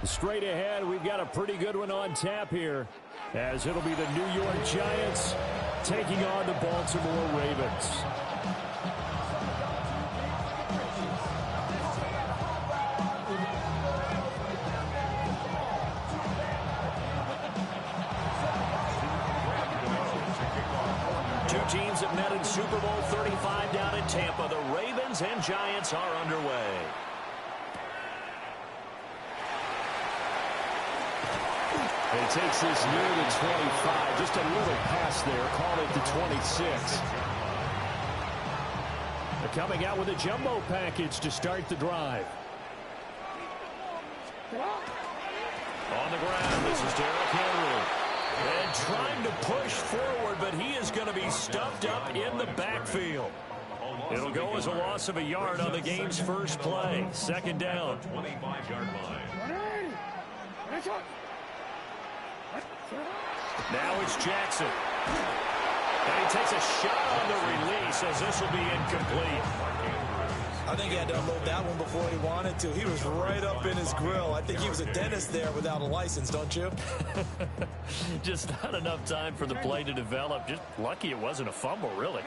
Straight ahead, we've got a pretty good one on tap here, as it'll be the New York Giants taking on the Baltimore Ravens. Two teams have met in Super Bowl 35 down in Tampa. The Ravens and Giants are underway. He takes this near the 25. Just a little pass there. Called it the 26. They're coming out with a jumbo package to start the drive. On the ground, this is Derrick Henry. And trying to push forward, but he is going to be stuffed up in the backfield. It'll go as a loss of a yard on the game's first play. Second down. 25-yard line. Now it's Jackson. And he takes a shot on the release as this will be incomplete. I think he had to unload that one before he wanted to. He was right up in his grill. I think he was a dentist there without a license, don't you? Just not enough time for the play to develop. Just lucky it wasn't a fumble, really.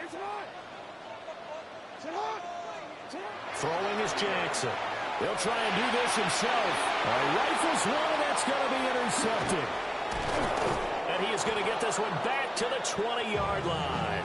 Throwing is Jackson. He'll try and do this himself. Rifles one, that's going to be intercepted. And he is going to get this one back to the 20-yard line.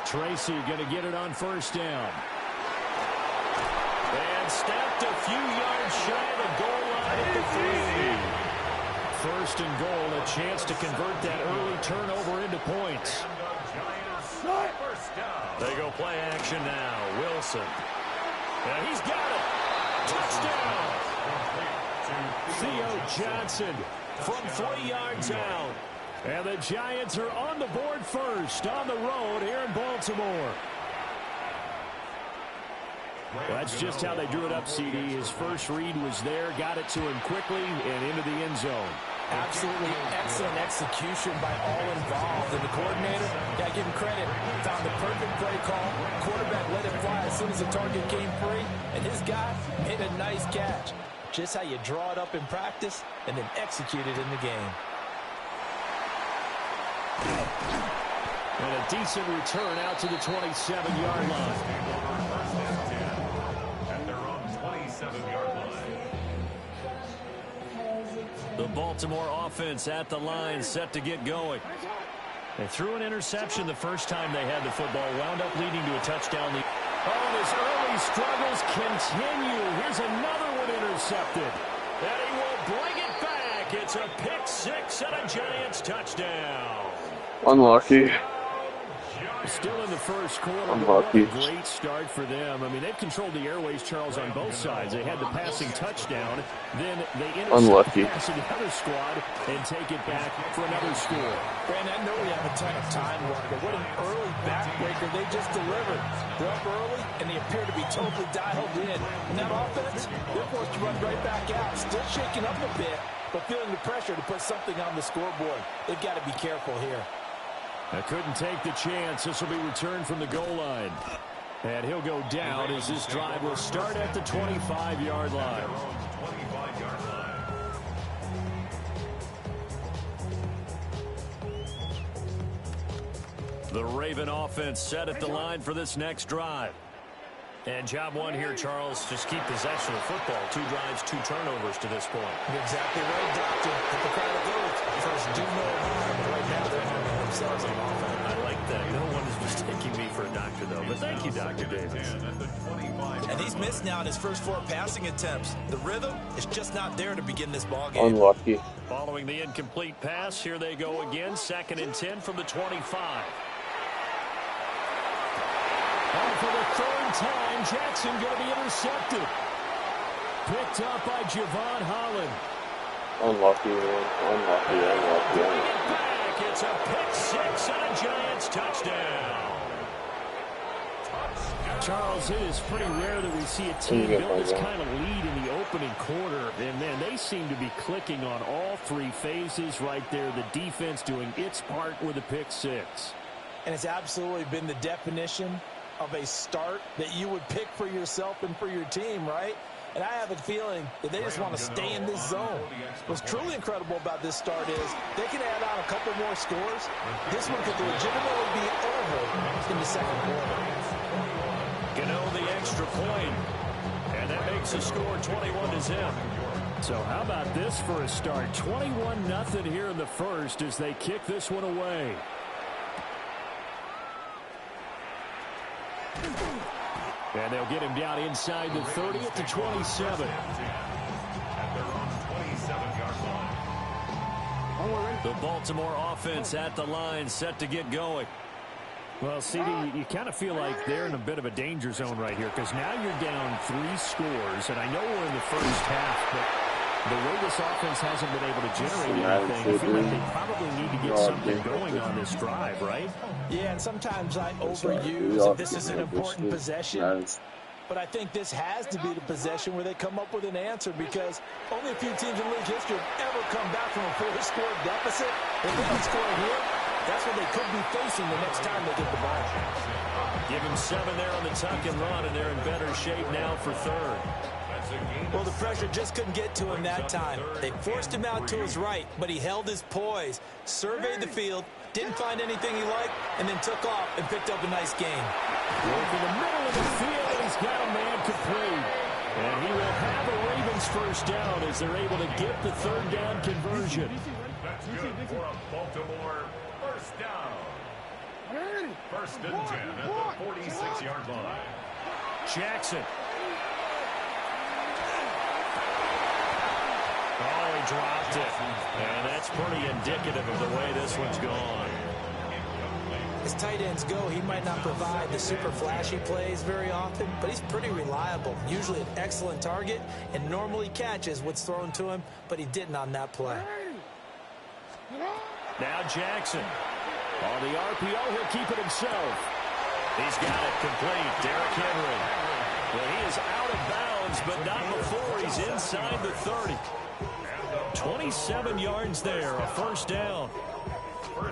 Tracy going to get it on first down. And stepped a few yards shy of the goal line at the 3. First and goal, a chance to convert that early turnover into points. They go play action now. Wilson. And he's got it. Touchdown. Theo Johnson from 3 yards out. And the Giants are on the board first on the road here in Baltimore. Well, that's just how they drew it up, CD. His first read was there, got it to him quickly, and into the end zone. Absolutely excellent execution by all involved. And the coordinator, got to give him credit, found the perfect play call. Quarterback let it fly as soon as the target came free, and his guy made a nice catch. Just how you draw it up in practice and then execute it in the game. And a decent return out to the 27-yard line. At their own 27-yard line. The Baltimore offense at the line, set to get going. They threw an interception the first time they had the football, wound up leading to a touchdown. Oh, his early struggles continue. Here's another one intercepted. And he will bring it back. It's a pick six and a Giants touchdown. Unlucky. Still in the first quarter. Unlucky. A great start for them. I mean, they've controlled the airways, Charles, on both sides. They had the passing touchdown. Then they intercept the pass of the other squad and take it back for another score. Brandon, I know we have a ton of time left, but what an early backbreaker they just delivered. They're up early, and they appear to be totally dialed in. And that offense, they're forced to run right back out. Still shaking up a bit, but feeling the pressure to put something on the scoreboard. They've got to be careful here. I couldn't take the chance. This will be returned from the goal line. And he'll go down as this drive will start at the 25-yard line. The Raven offense set at the line for this next drive. And job one here, Charles, just keep possession of football. 2 drives, 2 turnovers to this point. You're exactly right, Doctor. Hippocratic oath. First, do no harm. Right now, they're harming themselves on offense. I like that. No one is mistaking me for a doctor, though. But thank you, Dr. Davis. And he's missed now in his first 4 passing attempts. The rhythm is just not there to begin this ball game. Unlucky. Following the incomplete pass, here they go again. 2nd and 10 from the 25. And for the 3rd time, Jackson going to be intercepted. picked up by Javon Holland. Unlucky, man. Unlucky. Back. It's a pick six and a Giants touchdown. Charles, it is pretty rare that we see a team build this kind of lead in the opening quarter. And, man, they seem to be clicking on all three phases right there. The defense doing its part with a pick six. And it's absolutely been the definition of a start that you would pick for yourself and for your team, right? And I have a feeling that they just want to stay in this zone. What's truly incredible about this start is they can add on a couple more scores. This one could legitimately be over in the second quarter. Gano the extra point, and that makes the score 21-0. So how about this for a start? 21-0 here in the first as they kick this one away. And they'll get him down inside the 30 at the 27. The Baltimore offense at the line, set to get going. Well, CD, you kind of feel like they're in a bit of a danger zone right here because now you're down 3 scores, and I know we're in the first half, but the way this offense hasn't been able to generate anything, I feel like they probably need to get something going on this drive, right? Yeah, and sometimes I overuse that this is an important possession. But I think this has to be the possession where they come up with an answer because only a few teams in league history have ever come back from a 4-score deficit. If they can score here, that's what they could be facing the next time they get the ball. Give him 7 there on the tuck and run, and they're in better shape now for third. Well, the pressure just couldn't get to him that time. They forced him out to his right, but he held his poise, surveyed the field, didn't find anything he liked, and then took off and picked up a nice gain. Work in the middle of the field, and he's got a man complete. And he will have a Ravens first down as they're able to get the third down conversion. That's good for a Baltimore first down. First and 10 at the 46-yard line. Jackson. Oh, he dropped it. And that's pretty indicative of the way this one's gone. As tight ends go, he might not provide the super flashy plays very often, but he's pretty reliable. Usually an excellent target and normally catches what's thrown to him, but he didn't on that play. Now Jackson. On the RPO, he'll keep it himself. He's got it complete. Derrick Henry. Well, he is out of bounds, but not before he's inside the 30. 27 yards there, a first down.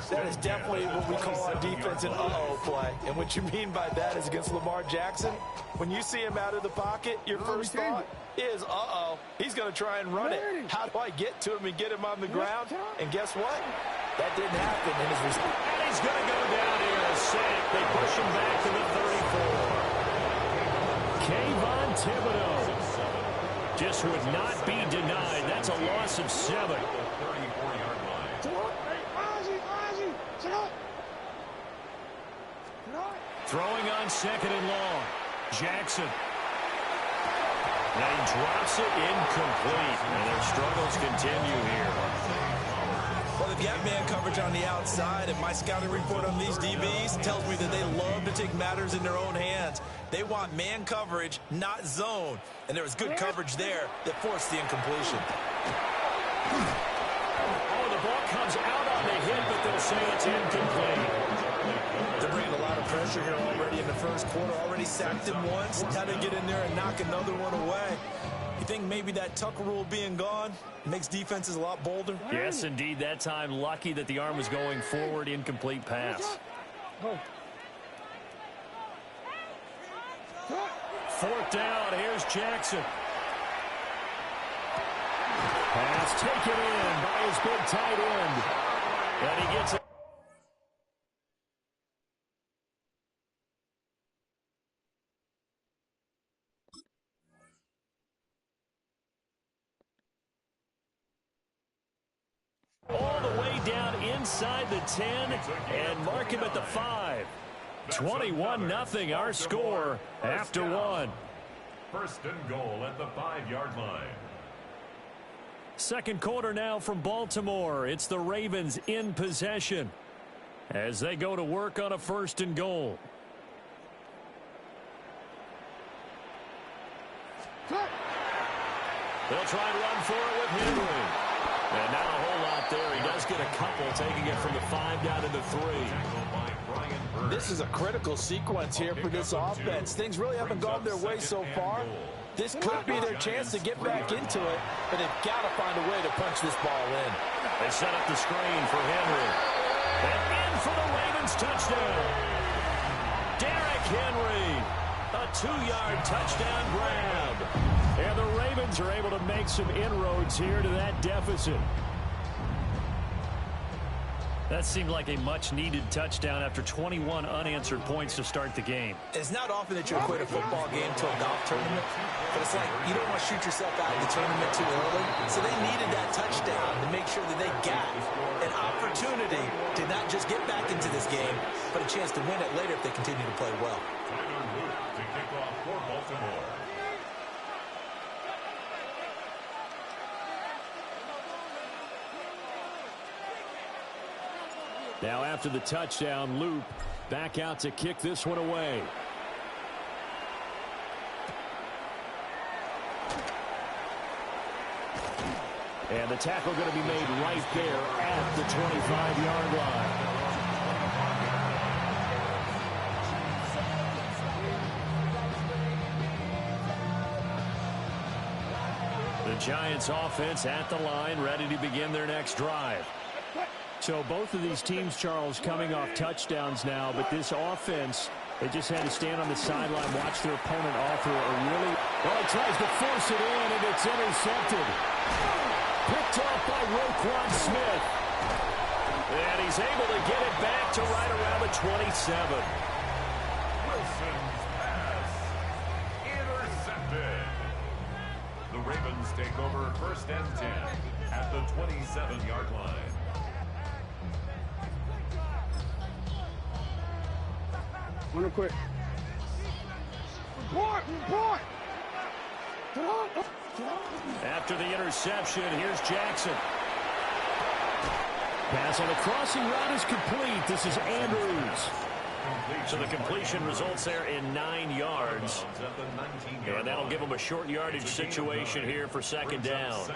That is definitely what we call on defense an uh-oh play. And what you mean by that is against Lamar Jackson, when you see him out of the pocket, your first thought is, uh-oh, he's going to try and run it. How do I get to him and get him on the ground? And guess what? That didn't happen in his response. And he's going to go down here a sack. They push him back to the 34. Kayvon Thibodeau just would not be denied. That's a loss of 7. Throwing on second and long. Jackson. Now he drops it incomplete. And their struggles continue here. Well, they've got man coverage on the outside, and my scouting report on these DBs tells me that they love to take matters in their own hands. They want man coverage, not zone. And there was good coverage there that forced the incompletion. Oh, the ball comes out on the hit, but they'll say it's incomplete. They're bringing a lot of pressure here already in the first quarter. Already sacked him once. How to get in there and knock another one away. You think maybe that tuck rule being gone makes defenses a lot bolder? Yes, indeed. That time, lucky that the arm was going forward. Incomplete pass. Fourth down. Here's Jackson. Pass taken in by his big tight end. And he gets it. All the way down inside the 10 and mark him at the 5. 21-0 our score after 1. First and goal at the 5-yard line. Second quarter now from Baltimore. It's the Ravens in possession as they go to work on a first and goal. They'll try and run for it with Henry. And not a whole lot there. He does get a couple, taking it from the 5 down to the 3. This is a critical sequence here for this offense. Things really haven't gone their way so far. This could be their chance to get back into it, but they've got to find a way to punch this ball in. They set up the screen for Henry. And in for the Ravens touchdown. Derrick Henry, a 2-yard touchdown grab. And the Ravens are able to make some inroads here to that deficit. That seemed like a much-needed touchdown after 21 unanswered points to start the game. It's not often that you equate a football game to a golf tournament, but it's like you don't want to shoot yourself out of the tournament too early. So they needed that touchdown to make sure that they got an opportunity to not just get back into this game, but a chance to win it later if they continue to play well. To kick off for Baltimore. Now after the touchdown, Loop back out to kick this one away. And the tackle going to be made right there at the 25-yard line. The Giants offense at the line, ready to begin their next drive. So both of these teams, Charles, coming off touchdowns now, but this offense, they just had to stand on the sideline, watch their opponent offer a really... Well, he tries to force it in, and it's intercepted. Picked off by Roquan Smith. And he's able to get it back to right around the 27. Wilson's pass. Intercepted. The Ravens take over 1st and 10 at the 27-yard line. Real quick. Report! After the interception, here's Jackson. Pass on the crossing route is complete. This is Andrews. So the completion results there in 9 yards. And that'll give them a short yardage situation here for 2nd down.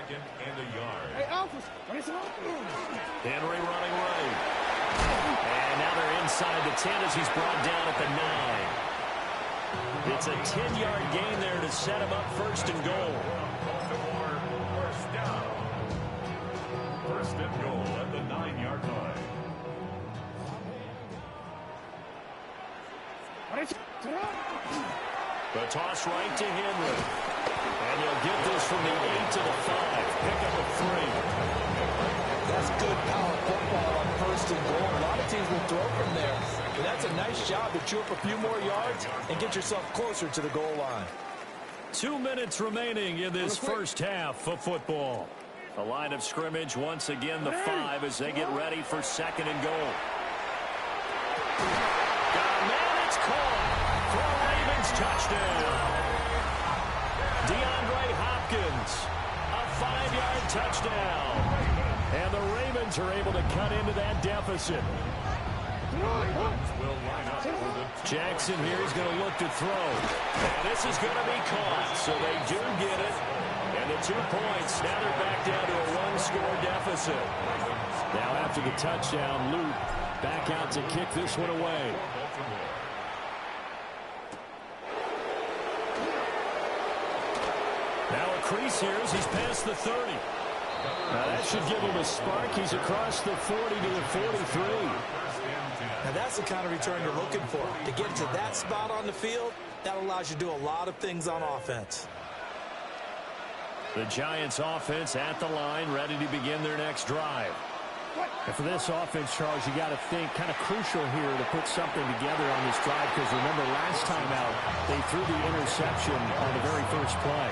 Henry running right. And now they're inside the 10 as he's brought down at the 9. It's a 10-yard gain there to set him up 1st and goal. First down. 1st and goal at the 9-yard line. The toss right to Henry. And he'll get this from the 8 to the 5. Pick up a 3. That's good power football on 1st and goal. A lot of teams will throw from there. But that's a nice job to chew up a few more yards and get yourself closer to the goal line. 2 minutes remaining in this first half of football. The line of scrimmage, once again, the 5 as they get ready for 2nd and goal. Got a man, it's caught for a Ravens touchdown. DeAndre Hopkins, a 5-yard touchdown. And the Ravens are able to cut into that deficit. Jackson here is going to look to throw. And this is going to be caught, so they do get it. And the 2 points, now they're back down to a 1-score deficit. Now after the touchdown, Luke back out to kick this one away. Now a crease here as he's past the 30. Now that should give him a spark. He's across the 40 to the 43. Now that's the kind of return you're looking for. To get to that spot on the field, that allows you to do a lot of things on offense. The Giants offense at the line, ready to begin their next drive. And for this offense, Charles, you got to think kind of crucial here to put something together on this drive, because remember last time out, they threw the interception on the very first play.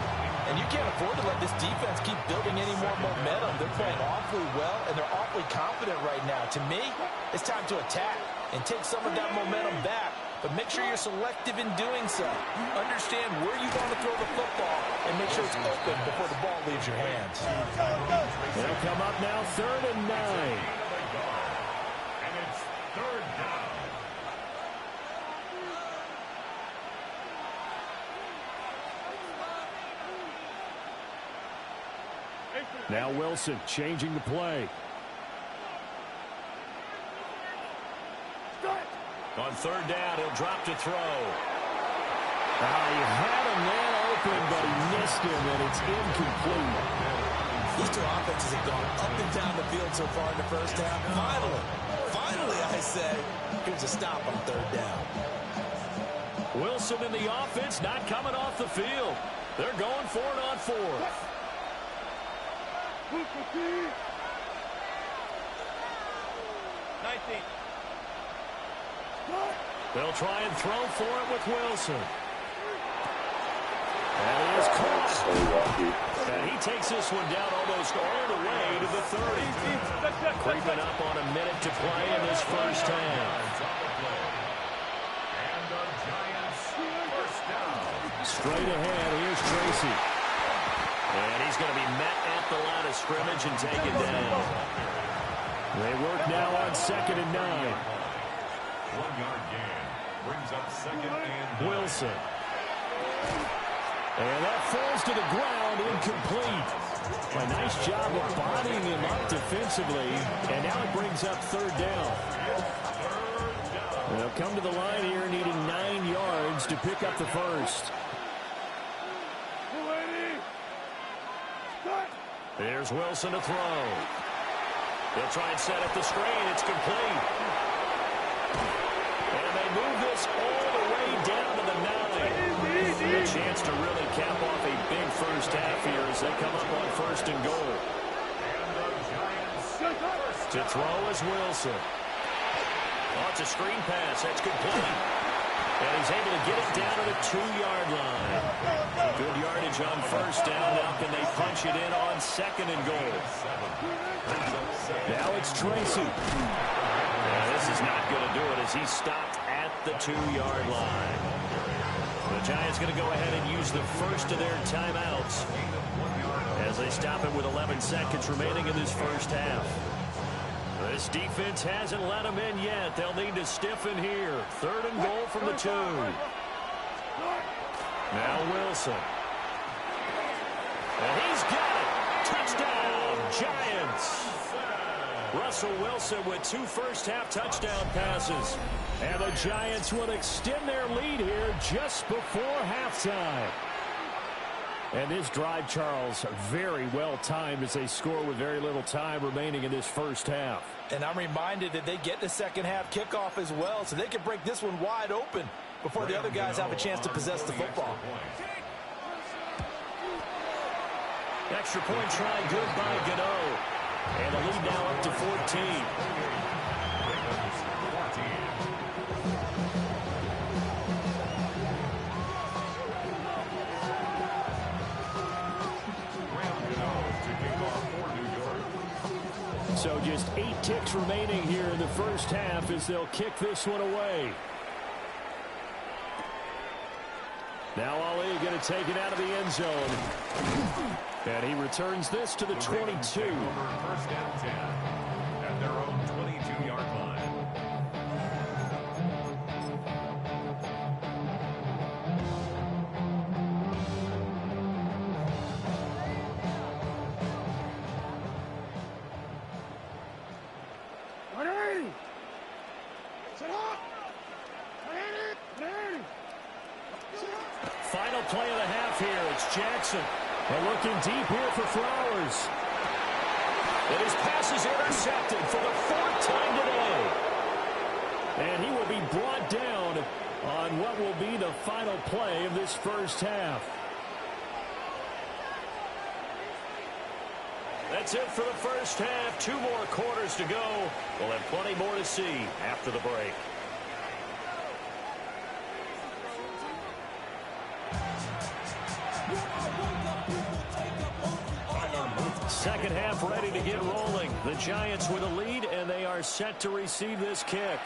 And you can't afford to let this defense keep building any more momentum. They're playing awfully well, and they're awfully confident right now. To me, it's time to attack and take some of that momentum back, but make sure you're selective in doing so. Understand where you want to throw the football and make sure it's open before the ball leaves your hands. They'll come up now 3rd and 9. And it's 3rd down. Now Wilson changing the play. On third down, he'll drop to throw. He had a man open, but he missed him, and it's incomplete. These two offenses have gone up and down the field so far in the first half. Finally, I say, here's a stop on third down. Wilson and the offense not coming off the field. They're going for it on fourth. They'll try and throw for it with Wilson. And he is caught. So lucky. And he takes this one down almost all the way to the 30. Creeping up on a minute to play in this first half. Straight ahead, here's Tracy. And he's going to be met at the line of scrimmage and taken down. They work now on 2nd and 9. 1-yard gain. Brings up 2nd and Wilson. And that falls to the ground, incomplete. A nice job of bodying him up defensively. And now it brings up 3rd down. They'll come to the line here needing 9 yards to pick up the first. There's Wilson to throw. They'll try and set up the screen. It's complete. And they move this all the way down to the 9. A chance to really cap off a big first half here as they come up on 1st and goal. To throw is Wilson. Oh, it's a screen pass. That's complete. And he's able to get it down to the 2-yard line. Good yardage on 1st down. Now can they punch it in on 2nd and goal? Now it's Tracy. This is not going to do it as he's stopped at the 2-yard line. The Giants going to go ahead and use the first of their timeouts as they stop it with 11 seconds remaining in this first half. This defense hasn't let them in yet. They'll need to stiffen here. 3rd and goal from the 2. Now Wilson. And he's got it. Touchdown, Giants. Russell Wilson with 2 first-half touchdown passes. And the Giants will extend their lead here just before halftime. And this drive, Charles, very well timed as they score with very little time remaining in this first half. And I'm reminded that they get the second half kickoff as well, so they can break this one wide open before the other guys have a chance to possess the football. Extra point try good by Gano. And the lead now up to 14. So just 8 ticks remaining here in the first half as they'll kick this one away. Now Ali going to take it out of the end zone. And he returns this to the 22. 1st and 10 at their own 22-yard line. Final play of the half here. It's Jackson. And looking deep here for Flowers. And his pass is intercepted for the 4th time today. And he will be brought down on what will be the final play of this first half. That's it for the first half. 2 more quarters to go. We'll have plenty more to see after the break. Second half ready to get rolling. The Giants with a lead, and they are set to receive this kick.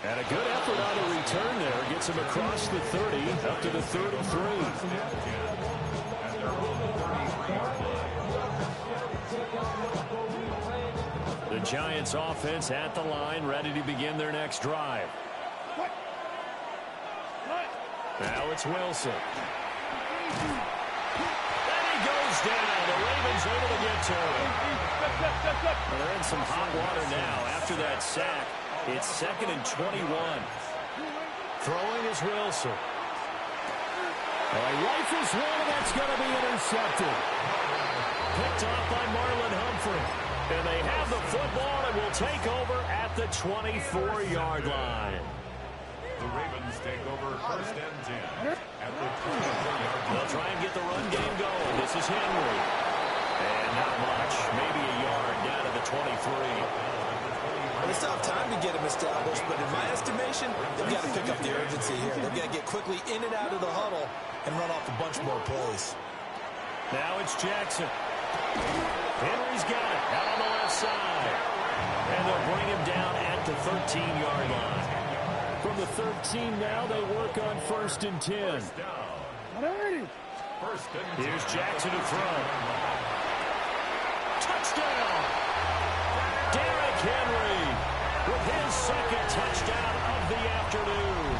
And a good effort on the return there. Gets him across the 30, up to the 33. The Giants offense at the line, ready to begin their next drive. Now it's Wilson. And he goes down. The Ravens able to get to him. Well, they're in some hot water now. After that sack, it's 2nd and 21. Throwing is Wilson. Rifles one, and that's going to be intercepted. Picked off by Marlon Humphrey. And they have the football and will take over at the 24-yard line. The Ravens take over 1st and 10 at the 24-yard line. They'll try and get the run game going. This is Henry. And not much. Maybe a yard down to the 23. Well, they still have time to get him established, but in my estimation, they've got to pick up the urgency here. They've got to get quickly in and out of the huddle and run off a bunch more plays. Now it's Jackson. Henry's got it out on the left side. And they'll bring him down at the 13-yard line. From the 13 now, they work on 1st and 10. Here's Jackson to throw. Touchdown! Derrick Henry with his 2nd touchdown of the afternoon.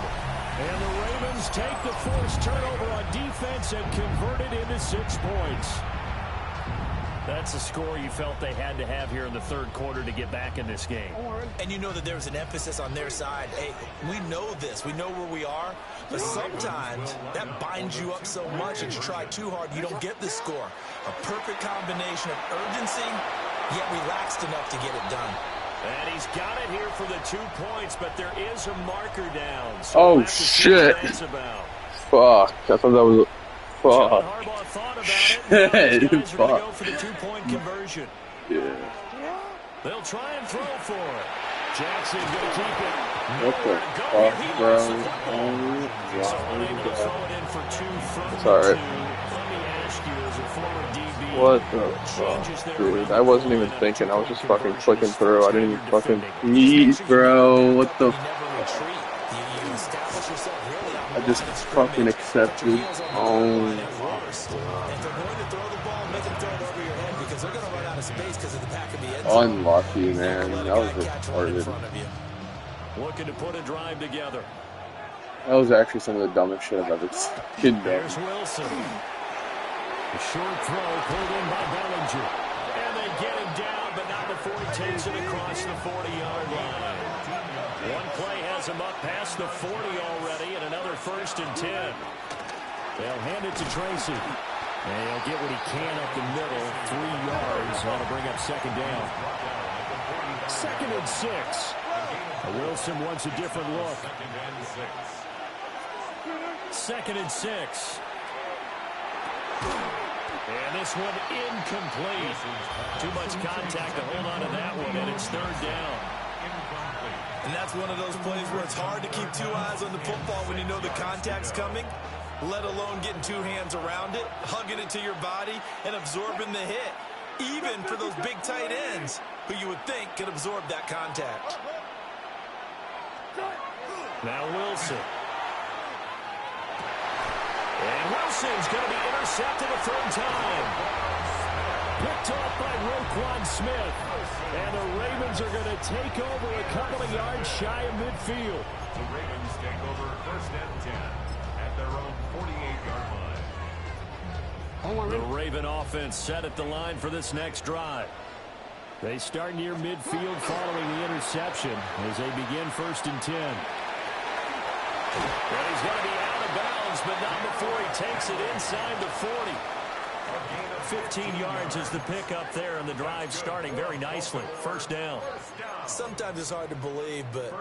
And the Ravens take the forced turnover on defense and convert it into 6 points. That's a score you felt they had to have here in the 3rd quarter to get back in this game. And you know that there was an emphasis on their side. Hey, we know this. We know where we are. But sometimes that binds you up so much that you try too hard, you don't get the score. A perfect combination of urgency, yet relaxed enough to get it done. And he's got it here for the 2 points, but there is a marker down. So oh, shit. Fuck. I thought that was... Fuck. Harbaugh thought about it. Now these guys are going to go for the 2-point conversion. Yeah. They'll try and throw for it. Jackson going to keep it. What the fuck, bro? Oh, So unable to throw it in for 2 from sorry. 2. Let me ask you, as a former DB, what the fuck, dude? I wasn't even thinking. I was just fucking clicking through. I didn't even fucking eat, bro. What the fuck? I just fucking accepted. Oh. If they're going to throw the ball, make them throw it over your head because they're going to run out of space because of the back of the end zone. Unlucky, man. That was retarded. looking to put a drive together. That was actually some of the dumbest shit I've ever seen. There's Wilson. A short throw pulled in by Bellinger. And they get him down, but not before he takes it across the 40-yard line. One play has him up past the 40 already, and another 1st and 10. They'll hand it to Tracy. And he'll get what he can up the middle. 3 yards. That'll bring up 2nd down. 2nd and 6. Wilson wants a different look. 2nd and 6. And this one incomplete. Too much contact to hold on to that one, and it's 3rd down. And that's one of those plays where it's hard to keep 2 eyes on the football when you know the contact's coming, let alone getting 2 hands around it, hugging it to your body, and absorbing the hit. Even for those big tight ends who you would think could absorb that contact. Now Wilson. And Wilson's going to be intercepted a 3rd time. Picked off by Roquan Smith. And the Ravens are going to take over a couple of yards shy of midfield. The Ravens take over 1st and 10 at their own 48-yard line. The Raven offense set at the line for this next drive. They start near midfield following the interception as they begin 1st and 10. Well, he's going to be out of bounds, but not before he takes it inside the 40. 15 yards is the pickup there, and the drive starting very nicely. 1st down. Sometimes it's hard to believe, but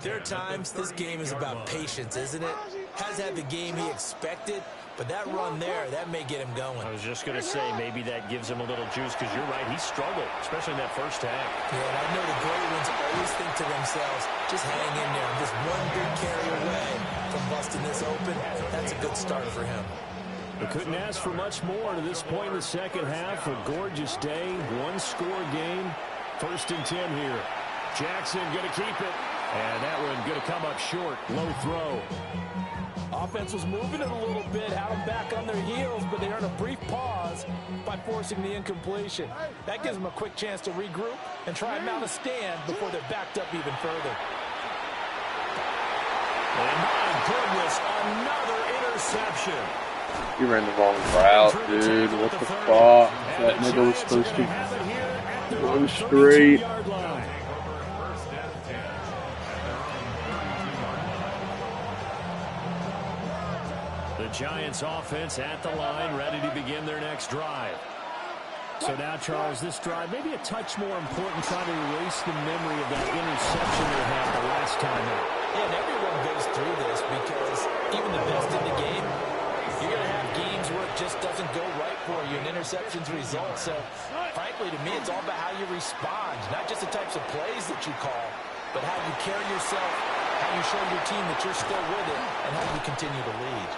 there are times this game is about patience, isn't it? Has had the game he expected, but that run there, that may get him going. I was just going to say, maybe that gives him a little juice, because you're right, he struggled, especially in that 1st half. Yeah, and I know the great ones always think to themselves, just hang in there. I'm just one big carry away from busting this open. That's a good start for him. We couldn't ask for much more to this point in the 2nd half. A gorgeous day, 1-score game. 1st and 10 here. Jackson going to keep it. And that one going to come up short. Low throw. Offense was moving it a little bit, had them back on their heels, but they earned a brief pause by forcing the incompletion. That gives them a quick chance to regroup and try and mount a stand before they're backed up even further. And my goodness, another interception. You ran the wrong route, dude. What the fuck? That nigga was supposed to go straight. The Giants offense at the line, ready to begin their next drive. So now, Charles, this drive maybe a touch more important, trying to erase the memory of that interception they had the last time out. Yeah, and everyone goes through this because even the best in the game, you're going to have games where it just doesn't go right for you, and interceptions result. So, frankly, to me, it's all about how you respond, not just the types of plays that you call, but how you carry yourself, how you show your team that you're still with it, and how you continue to lead.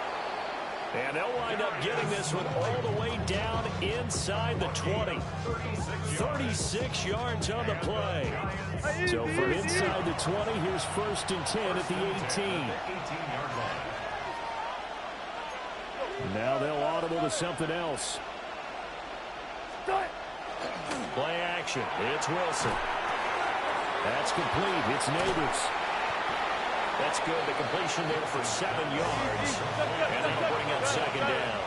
And they'll wind up getting this one all the way down inside the 20. 36 yards on the play. So from inside the 20, here's 1st and 10 at the 18. Now they'll audible to something else. Play action. It's Wilson. That's complete. It's Neighbors. That's good. The completion there for 7 yards. And they'll bring up 2nd down.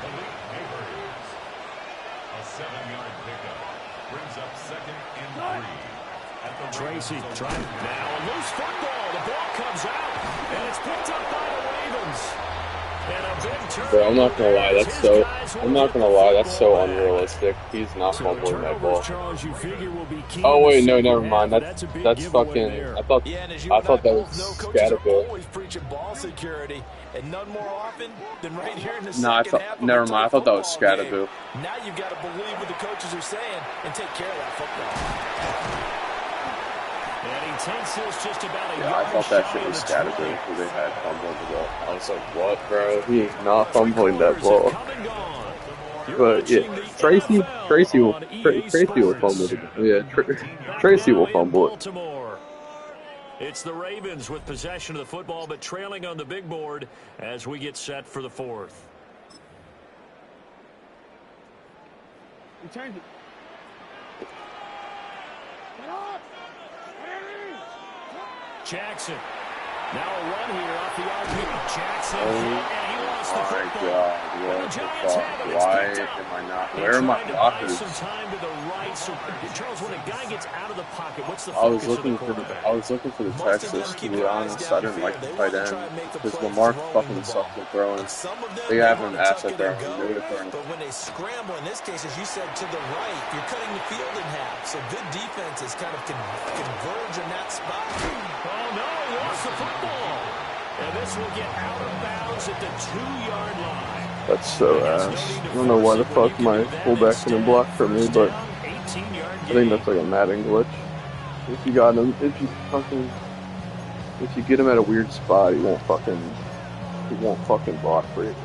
A 7-yard pickup brings up 2nd and 3. Tracy trying now. A loose football. The ball comes out. And it's picked up by the Ravens. And a big turn. Bro, I'm not gonna lie, that's so unrealistic. He's not fumbling that ball. Oh wait, no, never mind. That's fucking. I thought that was Scatterbill. Always preaching ball security, and none more often than right here in the No, second half. never mind. I thought that was Scatterbill. Now you've got to believe what the coaches are saying and take care of that football. And he takes this just about a Yeah, I thought that shit was Scatterbill because they had fumbling the ball. I was like, what, bro? He is not fumbling that ball. But yeah, Tracy will fumble it. Yeah, Tracy will fumble it. It's the Ravens with possession of the football, but trailing on the big board as we get set for the 4th. You change it. Jackson. Now a run here off the RP. Jackson, and he lost the football. God, what the fuck? Why am I not? Where are my blockers? Some time to the right. So, Charles, when a guy gets out of the pocket, what's the I was focus looking of the for the quarterback? Texas. To be honest, I didn't like the tight end because Lamar fucking sucks at throwing. They have an asset there. But when they scramble, in this case, as you said, to the right, you're cutting the field in half. So good defenses kind of converge in that spot. Oh no, he lost the football. And this will get out of bounds at the 2-yard line. That's so ass. I don't know why the fuck my fullback didn't block for me, but I think that's like a Madden glitch. If you got him, if you get him at a weird spot, he won't fucking block for you.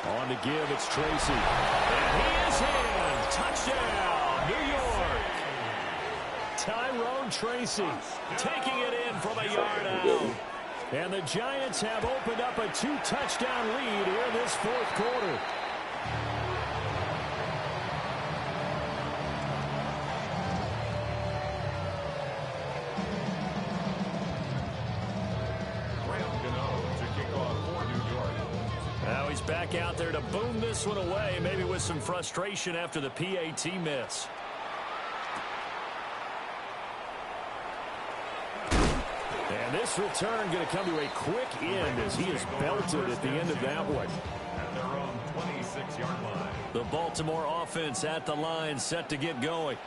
On to give, it's Tracy. And he is in. Touchdown, New York. Tyrone Tracy taking it in from a yard out. And the Giants have opened up a 2-touchdown lead here in this 4th quarter. Now he's back out there to boom this one away, maybe with some frustration after the PAT miss. And this return going to come to a quick end as he is belted at the end of that one. At their own 26-yard line. The Baltimore offense at the line, set to get going.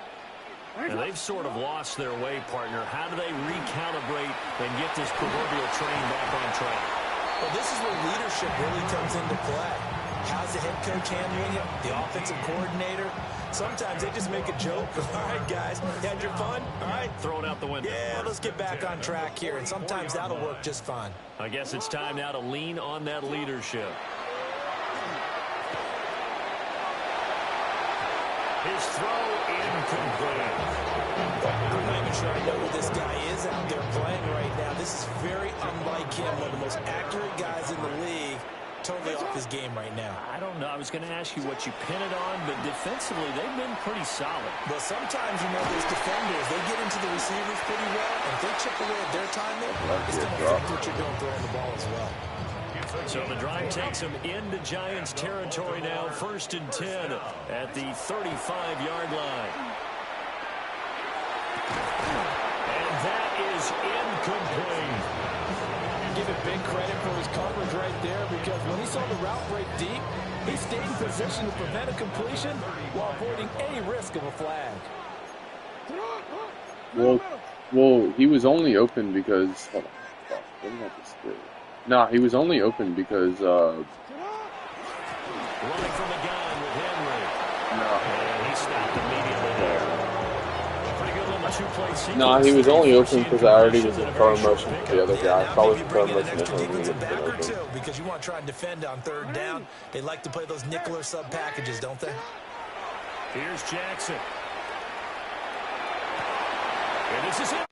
And they've sort of lost their way, partner. How do they recalibrate and get this proverbial train back on track? Well, this is where leadership really comes into play. How's the head coach handling it? The offensive coordinator? Sometimes they just make a joke. All right, guys, you had your fun? All right. Throw it out the window. Yeah, let's get back on track here, and sometimes that'll work just fine. I guess it's time now to lean on that leadership. His throw incomplete. I'm not even sure I know who this guy is out there playing right now. This is very unlike him, one of the most accurate guys in the league. Totally off his game right now. I don't know. I was going to ask you what you pin it on, but defensively, they've been pretty solid. Well, sometimes, you know, those defenders, they get into the receivers pretty well, and if they chip away at their time there, it's going to affect what you're doing throwing the ball as well. So the drive takes them into Giants territory now, 1st and 10 at the 35-yard line. And that is incomplete. Give it big credit for his coverage right there, because when he saw the route break deep, he stayed in position to prevent a completion while avoiding any risk of a flag. Well, he was only open because. Hold on. What did I just do? Nah, he was only open because. Running from the gun with Henry. No. And he stopped immediately there. Pretty good little two-play sequence. Nah, he was only open because I already was in throw motion for the other guy. I saw his throw motion and he was open. Because you want to try and defend on 3rd down. They like to play those nickel or sub packages, don't they? Here's Jackson. And this is it.